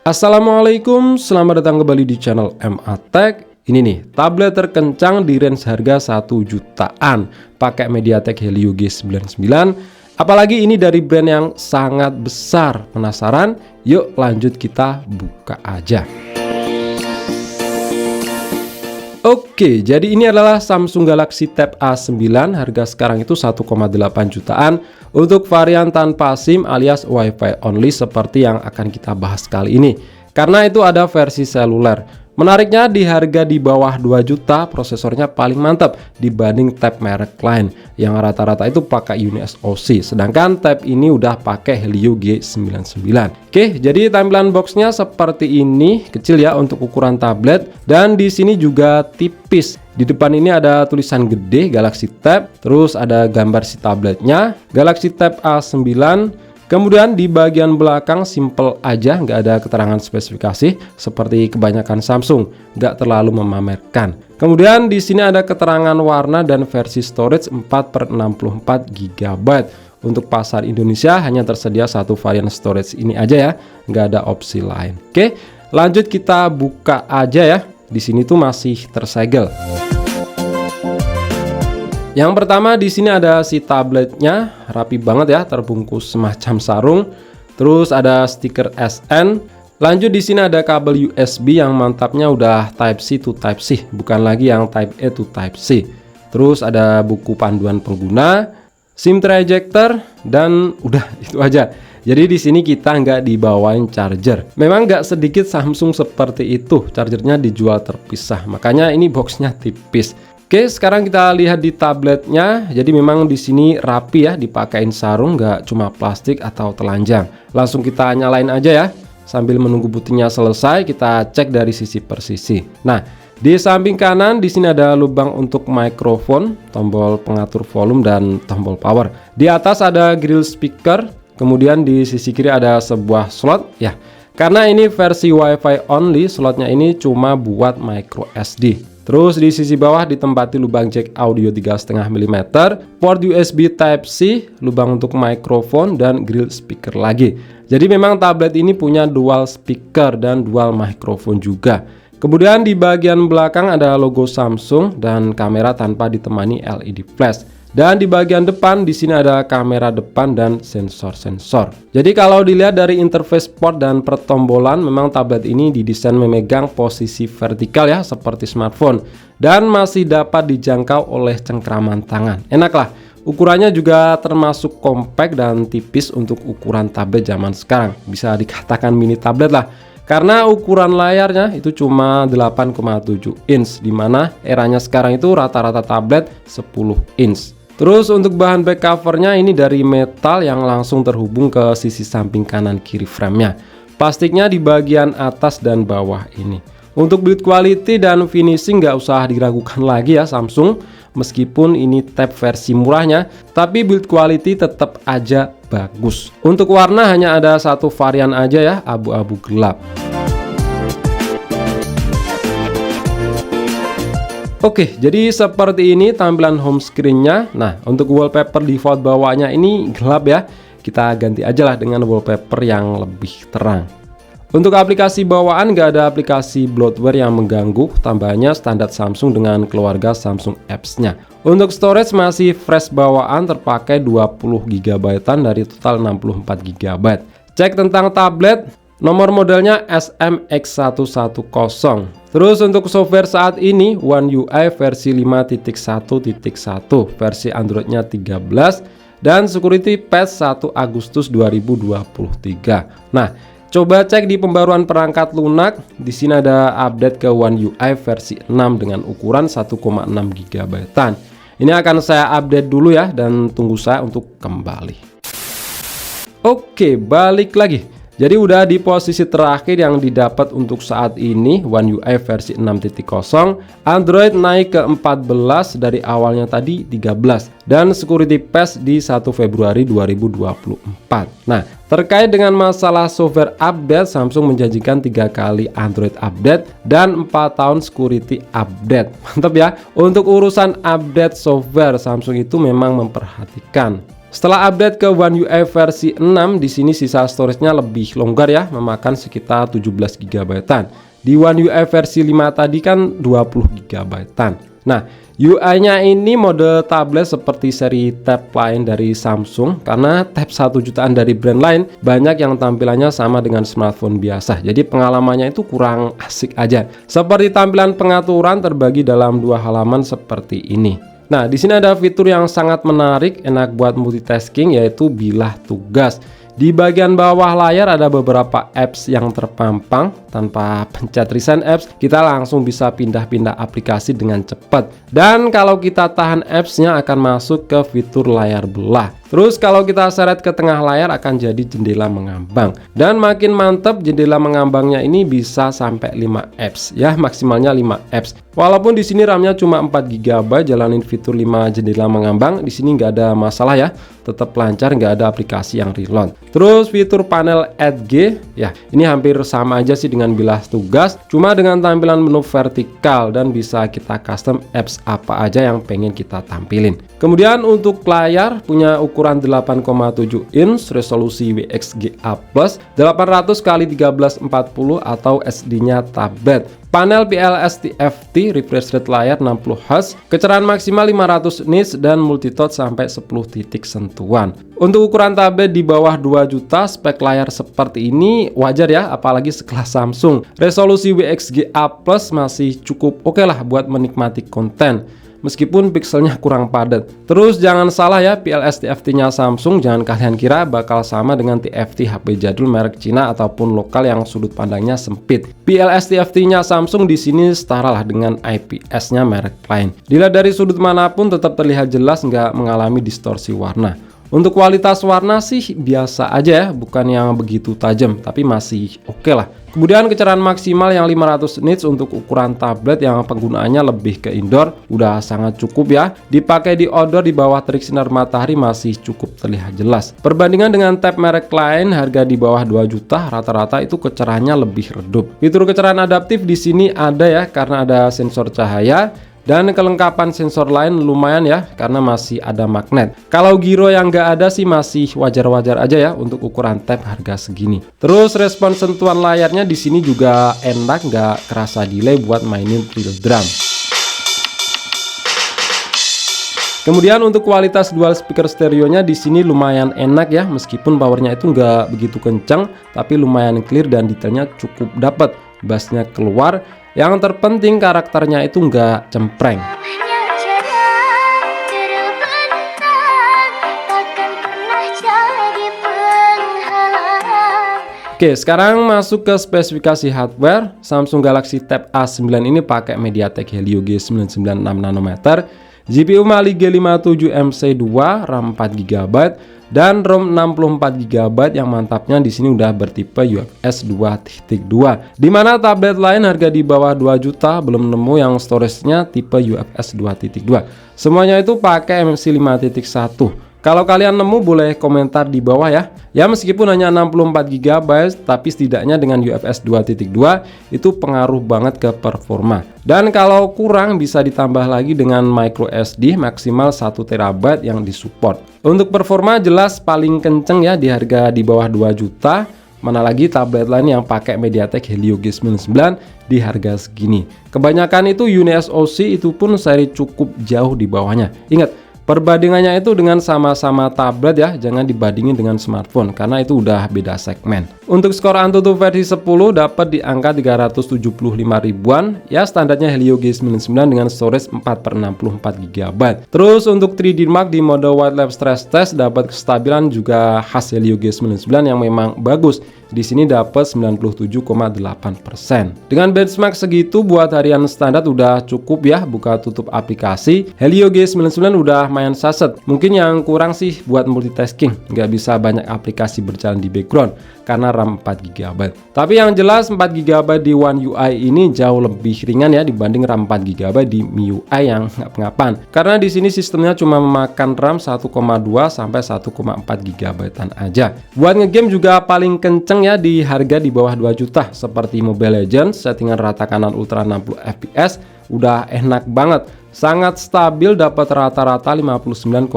Assalamualaikum, selamat datang kembali di channel MA Tech. Ini nih, tablet terkencang di range harga 1 jutaan, pakai MediaTek Helio G99. Apalagi ini dari brand yang sangat besar. Penasaran? Yuk lanjut kita buka aja. Oke, jadi ini adalah Samsung Galaxy Tab A9, harga sekarang itu 1,8 jutaan untuk varian tanpa SIM alias Wi-Fi only seperti yang akan kita bahas kali ini. Karena itu ada versi seluler. Menariknya di harga di bawah 2 juta, prosesornya paling mantap dibanding tab merek lain yang rata-rata itu pakai UniSoC, sedangkan tab ini udah pakai Helio G99. Oke, jadi tampilan boxnya seperti ini, kecil ya untuk ukuran tablet, dan di sini juga tipis. Di depan ini ada tulisan gede Galaxy Tab, terus ada gambar si tabletnya Galaxy Tab A9. Kemudian di bagian belakang simple aja, nggak ada keterangan spesifikasi seperti kebanyakan Samsung, nggak terlalu memamerkan. Kemudian di sini ada keterangan warna dan versi storage 4/64 GB. Untuk pasar Indonesia hanya tersedia satu varian storage ini aja ya, nggak ada opsi lain. Oke, lanjut kita buka aja ya. Di sini tuh masih tersegel. Yang pertama di sini ada si tabletnya, rapi banget ya, terbungkus semacam sarung. Terus ada stiker SN. Lanjut di sini ada kabel USB yang mantapnya udah Type C to Type C, bukan lagi yang Type A to Type C. Terus ada buku panduan pengguna, SIM tray ejector, dan udah itu aja. Jadi di sini kita nggak dibawain charger. Memang nggak sedikit Samsung seperti itu, chargernya dijual terpisah. Makanya ini boxnya tipis. Oke, sekarang kita lihat di tabletnya. Jadi memang di sini rapi ya, dipakein sarung, nggak cuma plastik atau telanjang. Langsung kita nyalain aja ya. Sambil menunggu butinya selesai, kita cek dari sisi per sisi. Nah, di samping kanan di sini ada lubang untuk mikrofon, tombol pengatur volume dan tombol power. Di atas ada grill speaker. Kemudian di sisi kiri ada sebuah slot ya. Karena ini versi Wi-Fi only, slotnya ini cuma buat micro SD. Terus di sisi bawah ditempati lubang jack audio 3,5 mm, port USB Type-C, lubang untuk mikrofon, dan grill speaker lagi. Jadi memang tablet ini punya dual speaker dan dual mikrofon juga. Kemudian di bagian belakang ada logo Samsung dan kamera tanpa ditemani LED flash. Dan di bagian depan di sini ada kamera depan dan sensor-sensor. Jadi kalau dilihat dari interface port dan pertombolan, memang tablet ini didesain memegang posisi vertikal ya, seperti smartphone, dan masih dapat dijangkau oleh cengkraman tangan. Enak lah. Ukurannya juga termasuk compact dan tipis untuk ukuran tablet zaman sekarang. Bisa dikatakan mini tablet lah. Karena ukuran layarnya itu cuma 8,7 inch, dimana eranya sekarang itu rata-rata tablet 10 inch. Terus untuk bahan back covernya ini dari metal yang langsung terhubung ke sisi samping kanan kiri framenya. Plastiknya di bagian atas dan bawah ini. Untuk build quality dan finishing nggak usah diragukan lagi ya Samsung. Meskipun ini tab versi murahnya, tapi build quality tetap aja bagus. Untuk warna hanya ada satu varian aja ya, abu-abu gelap. Oke, jadi seperti ini tampilan home screen-nya. Nah, untuk wallpaper default bawahnya ini gelap ya. Kita ganti aja lah dengan wallpaper yang lebih terang. Untuk aplikasi bawaan nggak ada aplikasi bloatware yang mengganggu. Tambahannya standar Samsung dengan keluarga Samsung Apps-nya. Untuk storage masih fresh bawaan, terpakai 20 GB dari total 64 GB. Cek tentang tablet. Nomor modelnya SMX110. Terus untuk software saat ini One UI versi 5.1.1, versi Androidnya 13, dan security patch 1 Agustus 2023. Nah, coba cek di pembaruan perangkat lunak. Di sini ada update ke One UI versi 6 dengan ukuran 1,6 GB. Ini akan saya update dulu ya, dan tunggu saya untuk kembali. Oke, balik lagi. Jadi udah di posisi terakhir yang didapat untuk saat ini, One UI versi 6.0, Android naik ke 14 dari awalnya tadi 13, dan security patch di 1 Februari 2024. Nah, terkait dengan masalah software update, Samsung menjanjikan 3 kali Android update dan 4 tahun security update. Mantap ya. Untuk urusan update software, Samsung itu memang memperhatikan. Setelah update ke One UI versi 6, di sini sisa storage-nya lebih longgar ya, memakan sekitar 17 GB-an. Di One UI versi 5 tadi kan 20 GB-an. Nah, UI-nya ini mode tablet seperti seri tab lain dari Samsung, karena tab 1 jutaan dari brand lain banyak yang tampilannya sama dengan smartphone biasa. Jadi pengalamannya itu kurang asik aja. Seperti tampilan pengaturan terbagi dalam 2 halaman seperti ini. Nah, di sini ada fitur yang sangat menarik, enak buat multitasking, yaitu bilah tugas. Di bagian bawah layar ada beberapa apps yang terpampang. Tanpa pencet recent apps, kita langsung bisa pindah-pindah aplikasi dengan cepat. Dan kalau kita tahan apps-nya akan masuk ke fitur layar belah. Terus kalau kita seret ke tengah layar akan jadi jendela mengambang. Dan makin mantap, jendela mengambangnya ini bisa sampai 5 apps ya, maksimalnya 5 apps. Walaupun di sini RAM-nya cuma 4 GB, jalanin fitur 5 jendela mengambang di sini nggak ada masalah ya. Tetap lancar, nggak ada aplikasi yang reload. Terus fitur panel Add G ya, ini hampir sama aja sih dengan bilah tugas, cuma dengan tampilan menu vertikal dan bisa kita custom apps apa aja yang pengen kita tampilin. Kemudian untuk layar punya ukuran 8,7 inch, resolusi WXGA+, 800x1340 atau SD-nya tablet. Panel PLS TFT, refresh rate layar 60 Hz, kecerahan maksimal 500 nits dan multitouch sampai 10 titik sentuhan. Untuk ukuran tablet di bawah 2 juta, spek layar seperti ini wajar ya, apalagi sekelas Samsung. Resolusi WXGA+ masih cukup oke lah buat menikmati konten, meskipun pixelnya kurang padat. Terus jangan salah ya, PLS TFT-nya Samsung jangan kalian kira bakal sama dengan TFT HP jadul merek Cina ataupun lokal yang sudut pandangnya sempit. PLS TFT-nya Samsung di sini setara lah dengan IPS-nya merek lain. Dilihat dari sudut manapun tetap terlihat jelas, nggak mengalami distorsi warna. Untuk kualitas warna sih biasa aja ya, bukan yang begitu tajam, tapi masih oke lah. Kemudian kecerahan maksimal yang 500 nits untuk ukuran tablet yang penggunaannya lebih ke indoor udah sangat cukup ya. Dipakai di outdoor di bawah terik sinar matahari masih cukup terlihat jelas. Perbandingan dengan tab merek lain harga di bawah 2 juta, rata-rata itu kecerahannya lebih redup. Fitur kecerahan adaptif di sini ada ya, karena ada sensor cahaya. Dan kelengkapan sensor lain lumayan ya, karena masih ada magnet. Kalau gyro yang nggak ada sih masih wajar-wajar aja ya untuk ukuran tab harga segini. Terus respon sentuhan layarnya di sini juga enak, nggak kerasa delay buat mainin real drum. Kemudian untuk kualitas dual speaker stereonya di sini lumayan enak ya, meskipun powernya itu nggak begitu kencang, tapi lumayan clear dan detailnya cukup dapat. Bassnya keluar. Yang terpenting karakternya itu nggak cempreng. Oke, sekarang masuk ke spesifikasi hardware. Samsung Galaxy Tab A9 ini pakai MediaTek Helio G996 nanometer, GPU Mali G57 MC2, RAM 4 GB dan ROM 64 GB yang mantapnya di sini udah bertipe UFS 2.2. Di mana tablet lain harga di bawah 2 juta belum nemu yang storage-nya tipe UFS 2.2. Semuanya itu pakai MMC 5.1. Kalau kalian nemu boleh komentar di bawah ya. Ya meskipun hanya 64 GB, tapi setidaknya dengan UFS 2.2 itu pengaruh banget ke performa. Dan kalau kurang bisa ditambah lagi dengan micro SD maksimal 1 TB yang disupport. Untuk performa jelas paling kenceng ya di harga di bawah 2 juta. Mana lagi tablet lain yang pakai MediaTek Helio G99 di harga segini. Kebanyakan itu UniSoC, itu pun seri cukup jauh di bawahnya. Ingat, perbandingannya itu dengan sama-sama tablet ya, jangan dibandingin dengan smartphone karena itu udah beda segmen. Untuk skor Antutu versi 10 dapat di angka 375 ribuan ya, standarnya Helio G99 dengan storage 4/64 GB. Terus untuk 3D Mark di mode White Lab Stress Test dapat kestabilan juga khas Helio G99 yang memang bagus. Di sini dapat 97,8%. Dengan benchmark segitu buat harian standar udah cukup ya, buka tutup aplikasi. Helio G99 udah main saset. Mungkin yang kurang sih buat multitasking, nggak bisa banyak aplikasi berjalan di background karena RAM 4 GB. Tapi yang jelas 4 GB di One UI ini jauh lebih ringan ya dibanding RAM 4 GB di MIUI yang ngap-ngapan. Karena di sini sistemnya cuma memakan RAM 1,2 sampai 1,4 GB-an aja. Buat ngegame juga paling kenceng ya di harga di bawah 2 juta seperti Mobile Legends, settingan rata kanan ultra 60 fps udah enak banget. sangat stabil, dapat rata-rata 59,5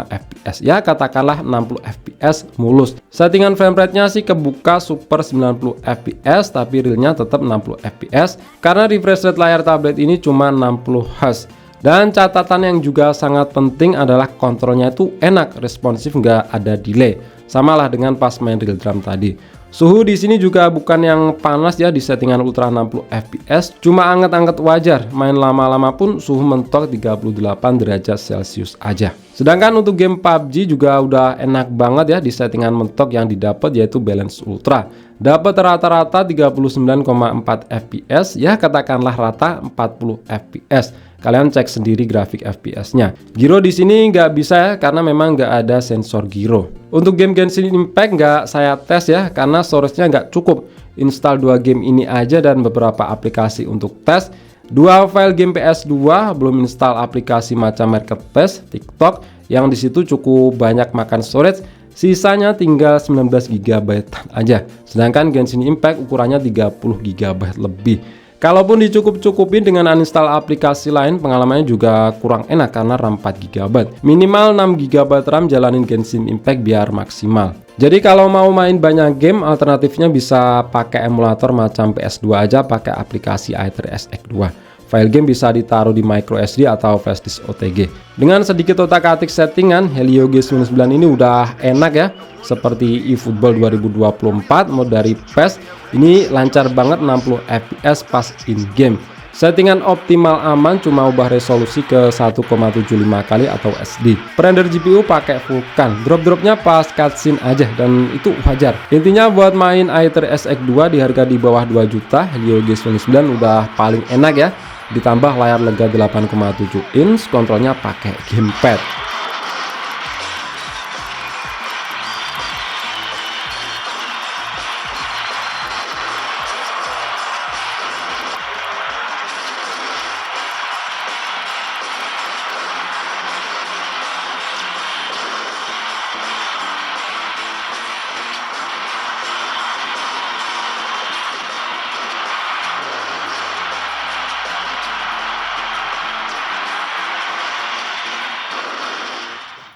fps ya, katakanlah 60 fps mulus. Settingan frame rate-nya sih kebuka super 90 fps, tapi realnya tetap 60 fps karena refresh rate layar tablet ini cuma 60 Hz. Dan catatan yang juga sangat penting adalah kontrolnya itu enak, responsif, nggak ada delay. Samalah dengan pas main real drum tadi. Suhu di sini juga bukan yang panas ya, di settingan ultra 60 fps, cuma anget-anget wajar. Main lama-lama pun suhu mentok 38 derajat Celcius aja. Sedangkan untuk game PUBG juga udah enak banget ya, di settingan mentok yang didapat yaitu balance ultra. Dapat rata-rata 39,4 fps ya, katakanlah rata 40 fps. Kalian cek sendiri grafik FPS-nya. Gyro di sini nggak bisa ya, karena memang nggak ada sensor gyro. Untuk game Genshin Impact nggak saya tes ya, karena storage-nya nggak cukup. Install 2 game ini aja dan beberapa aplikasi untuk tes. 2 file game PS2, belum install aplikasi macam Marketplace, TikTok, yang disitu cukup banyak makan storage. Sisanya tinggal 19 GB aja. Sedangkan Genshin Impact ukurannya 30 GB lebih. Kalaupun dicukup-cukupin dengan uninstall aplikasi lain, pengalamannya juga kurang enak karena RAM 4 GB. Minimal 6 GB RAM, jalanin Genshin Impact biar maksimal. Jadi kalau mau main banyak game, alternatifnya bisa pakai emulator macam PS2 aja, pakai aplikasi i3SX2. File game bisa ditaruh di micro SD atau flash disk OTG. Dengan sedikit otak-atik settingan, Helio G99 ini udah enak ya. Seperti eFootball 2024 mode dari PES, ini lancar banget 60 fps pas in game. Settingan optimal aman, cuma ubah resolusi ke 1,75 kali atau SD. Render GPU pakai Vulkan. Drop-dropnya pas cutscene aja dan itu wajar. Intinya buat main i3SX2 di harga di bawah 2 juta, Helio G99 udah paling enak ya. Ditambah layar lega 8,7 inch, kontrolnya pakai gamepad.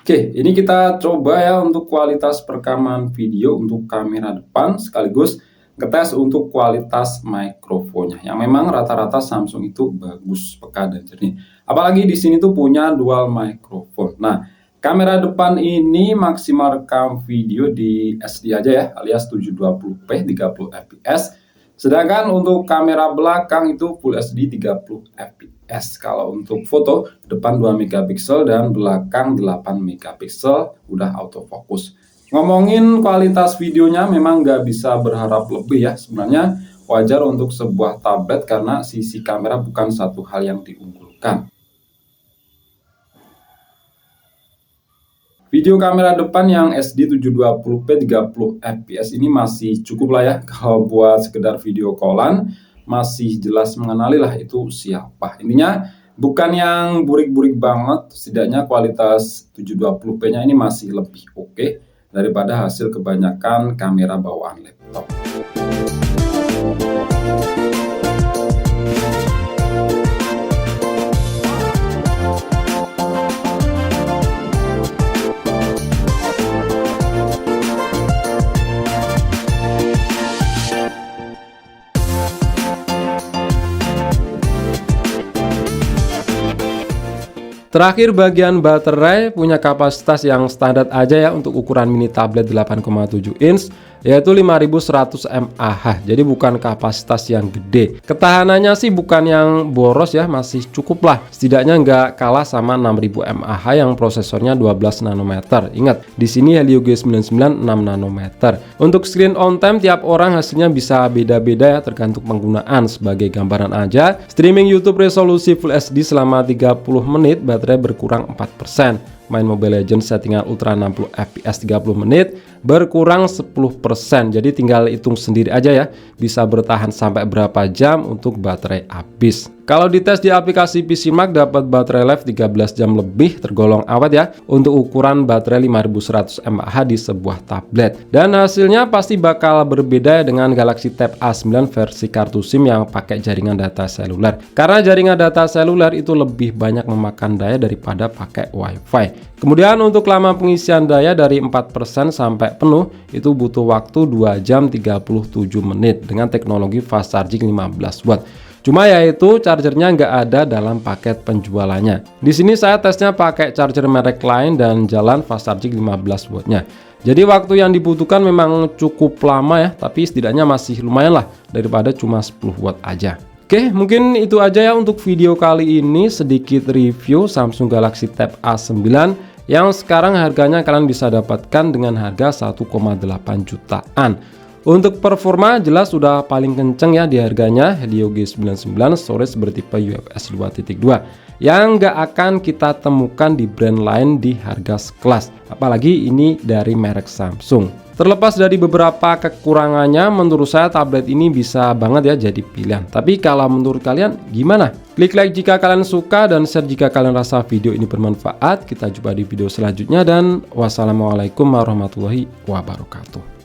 Oke, ini kita coba ya untuk kualitas perekaman video untuk kamera depan, sekaligus ngetes untuk kualitas mikrofonnya. Yang memang rata-rata Samsung itu bagus, peka dan jernih. Apalagi di sini tuh punya dual mikrofon. Nah, kamera depan ini maksimal rekam video di SD aja ya, alias 720p 30 fps. Sedangkan untuk kamera belakang itu Full HD 30 fps. Kalau untuk foto, depan 2 megapiksel dan belakang 8 megapiksel, udah autofocus. Ngomongin kualitas videonya memang nggak bisa berharap lebih ya. Sebenarnya wajar untuk sebuah tablet karena sisi kamera bukan satu hal yang diunggulkan. Video kamera depan yang SD 720p 30 fps ini masih cukup lah ya. Kalau buat sekedar video callan masih jelas mengenali lah itu siapa. Intinya bukan yang burik-burik banget, setidaknya kualitas 720p nya ini masih lebih oke daripada hasil kebanyakan kamera bawaan laptop. Terakhir bagian baterai, punya kapasitas yang standar aja ya untuk ukuran mini tablet 8,7 inch, yaitu 5100 mAh. Jadi bukan kapasitas yang gede. Ketahanannya sih bukan yang boros ya, masih cukup lah. Setidaknya nggak kalah sama 6000 mAh yang prosesornya 12 nanometer. Ingat, di sini Helio G99 6 nanometer. Untuk screen on time tiap orang hasilnya bisa beda-beda ya, tergantung penggunaan. Sebagai gambaran aja, streaming YouTube resolusi Full HD selama 30 menit, baterai berkurang 4%. Main Mobile Legends settingan Ultra 60 fps 30 menit berkurang 10%. Jadi tinggal hitung sendiri aja ya, bisa bertahan sampai berapa jam untuk baterai habis. Kalau dites di aplikasi PCMark dapat baterai life 13 jam lebih, tergolong awet ya untuk ukuran baterai 5100 mAh di sebuah tablet. Dan hasilnya pasti bakal berbeda dengan Galaxy Tab A9 versi kartu SIM yang pakai jaringan data seluler. Karena jaringan data seluler itu lebih banyak memakan daya daripada pakai WiFi. Kemudian untuk lama pengisian daya dari 4% sampai penuh itu butuh waktu 2 jam 37 menit dengan teknologi fast charging 15 watt. Cuma yaitu chargernya nggak ada dalam paket penjualannya. Di sini saya tesnya pakai charger merek lain dan jalan fast charging 15 wattnya. Jadi waktu yang dibutuhkan memang cukup lama ya, tapi setidaknya masih lumayan lah daripada cuma 10 watt aja. Oke, mungkin itu aja ya untuk video kali ini, sedikit review Samsung Galaxy Tab A9 yang sekarang harganya kalian bisa dapatkan dengan harga 1,8 jutaan. Untuk performa jelas sudah paling kenceng ya di harganya, Helio G99 storage bertipe UFS 2.2 yang nggak akan kita temukan di brand lain di harga sekelas, apalagi ini dari merek Samsung. Terlepas dari beberapa kekurangannya, menurut saya tablet ini bisa banget ya jadi pilihan. Tapi kalau menurut kalian gimana? Klik like jika kalian suka dan share jika kalian rasa video ini bermanfaat. Kita jumpa di video selanjutnya dan wassalamualaikum warahmatullahi wabarakatuh.